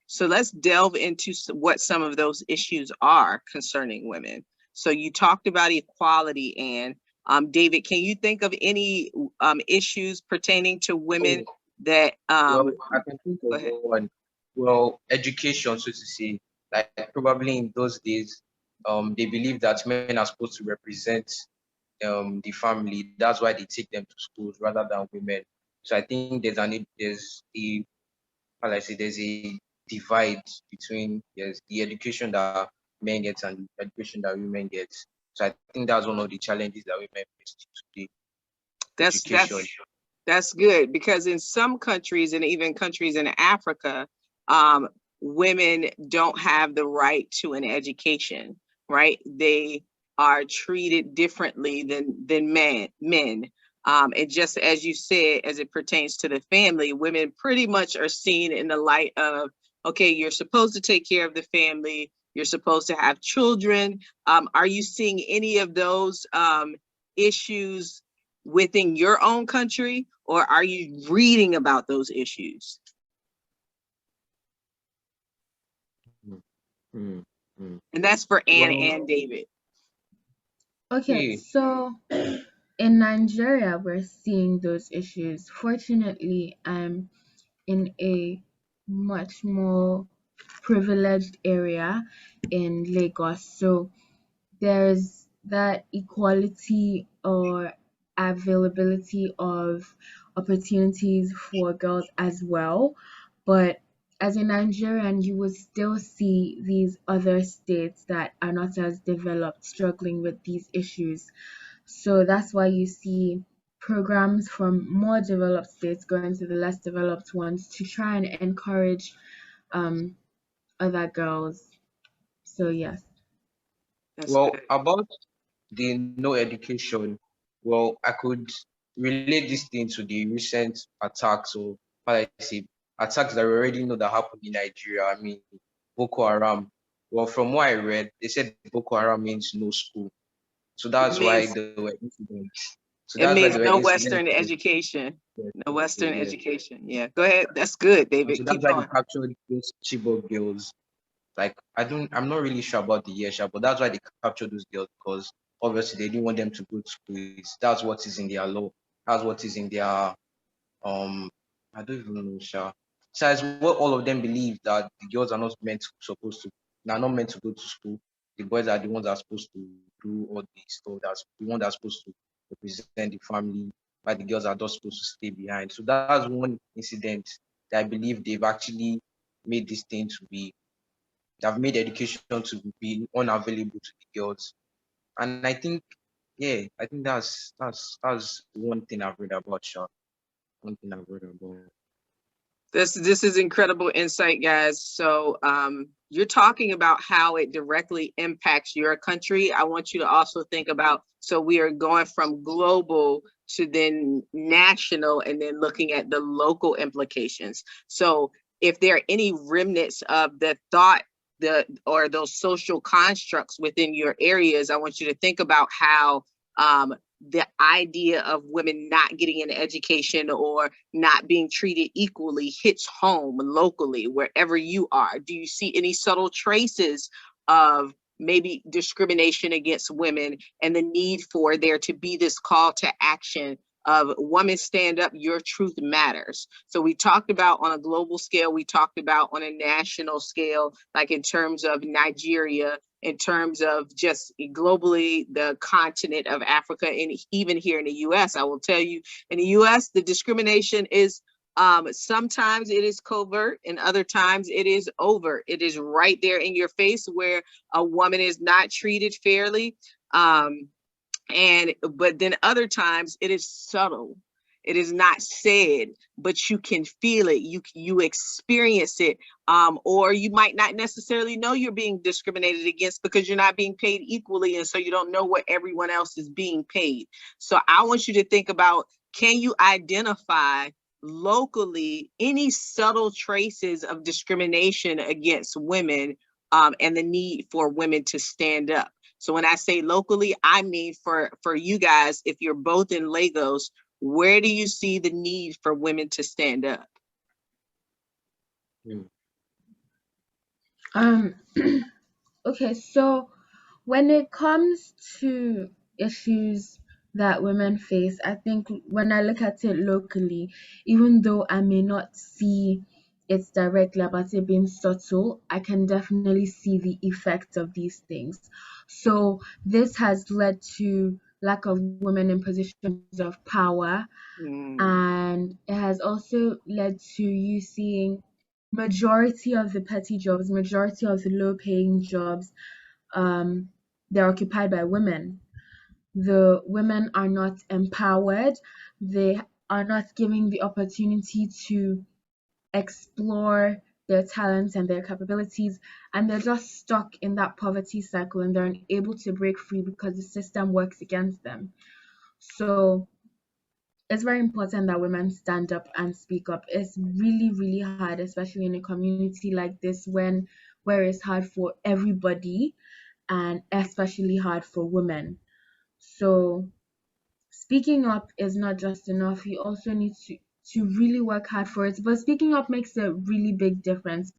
So let's delve into what some of those issues are concerning women. So you talked about equality, and David, can you think of any issues pertaining to women that well, I can think of one. Well, education, so to say, like probably in those days, they believe that men are supposed to represent the family. That's why they take them to schools rather than women. So I think there's a divide between, yes, the education that men get and the education that women get. So I think that's one of the challenges that women face today. that's Education. that's good, because in some countries, and even countries in Africa, women don't have the right to an education, right? They are treated differently than men. And just as you said, as it pertains to the family, women pretty much are seen in the light of, okay, you're supposed to take care of the family, you're supposed to have children. Are you seeing any of those issues within your own country, or are you reading about those issues? Mm, mm. And that's for Anne Well, and David. Okay, yeah. so in Nigeria, we're seeing those issues. Fortunately, I'm in a much more privileged area in Lagos. So there's that equality or availability of opportunities for girls as well. But as a Nigerian, you would still see these other states that are not as developed struggling with these issues. So that's why you see programs from more developed states going to the less developed ones to try and encourage um, other girls. So, yes. That's Well, good. about the no education, well, I could relate this thing to the recent attacks, or how I say, attacks that we already know that happened in Nigeria. I mean, Boko Haram. Well, from what I read, they said Boko Haram means no school. So It that's why means there were incidents. So it that's why there means were no incidents. Western education. Yes, No Western yeah. education. Yeah, go ahead. That's good, And so David. that's Keep why they going. captured those Chibok girls. Like I'm not really sure about the year, sha, but that's why they captured those girls, because obviously they didn't want them to go to school. That's what is in their law. That's what is in their um I don't even know, sha. So it's what all of them believe, that the girls are not supposed to, they're not meant to go to school. The boys are the ones that are supposed to do all the stuff. That's the one that's supposed to represent the family, while the girls are just supposed to stay behind. So that's one incident that I believe they've actually made this thing to be, they've made education to be unavailable to the girls. And I think, yeah, I think that's one thing I've read about, Sha. One thing I've read about. This is incredible insight, guys. So you're talking about how it directly impacts your country. I want you to also think about, so we are going from global to then national, and then looking at the local implications. So if there are any remnants of the thought, or those social constructs within your areas, I want you to think about how the idea of women not getting an education or not being treated equally hits home locally, wherever you are. Do you see any subtle traces of maybe discrimination against women, and the need for there to be this call to action of women stand up, your truth matters? So we talked about on a global scale, we talked about on a national scale, like in terms of Nigeria, in terms of just globally, the continent of Africa, and even here in the US. I will tell you, in the US, the discrimination is sometimes it is covert, and other times it is overt. It is right there in your face, where a woman is not treated fairly. But then other times it is subtle. It is not said, but you can feel it. You experience it, or you might not necessarily know you're being discriminated against because you're not being paid equally, and so you don't know what everyone else is being paid. So I want you to think about: can you identify locally any subtle traces of discrimination against women, and the need for women to stand up? So when I say locally, I mean for you guys, if you're both in Lagos, where do you see the need for women to stand up? Hmm. Um, okay, so when it comes to issues that women face, I think when I look at it locally, even though I may not see it directly about it being subtle, I can definitely see the effect of these things. So this has led to lack of women in positions of power, Mm, and it has also led to you seeing majority of the petty jobs, majority of the low paying jobs, um, they're occupied by women. The women are not empowered, they are not given the opportunity to explore their talents and their capabilities, and they're just stuck in that poverty cycle and they're unable to break free because the system works against them. So it's very important that women stand up and speak up. It's really, really hard, especially in a community like this where it's hard for everybody and especially hard for women. So speaking up is not just enough. You also need to really work hard for it. But speaking up makes a really big difference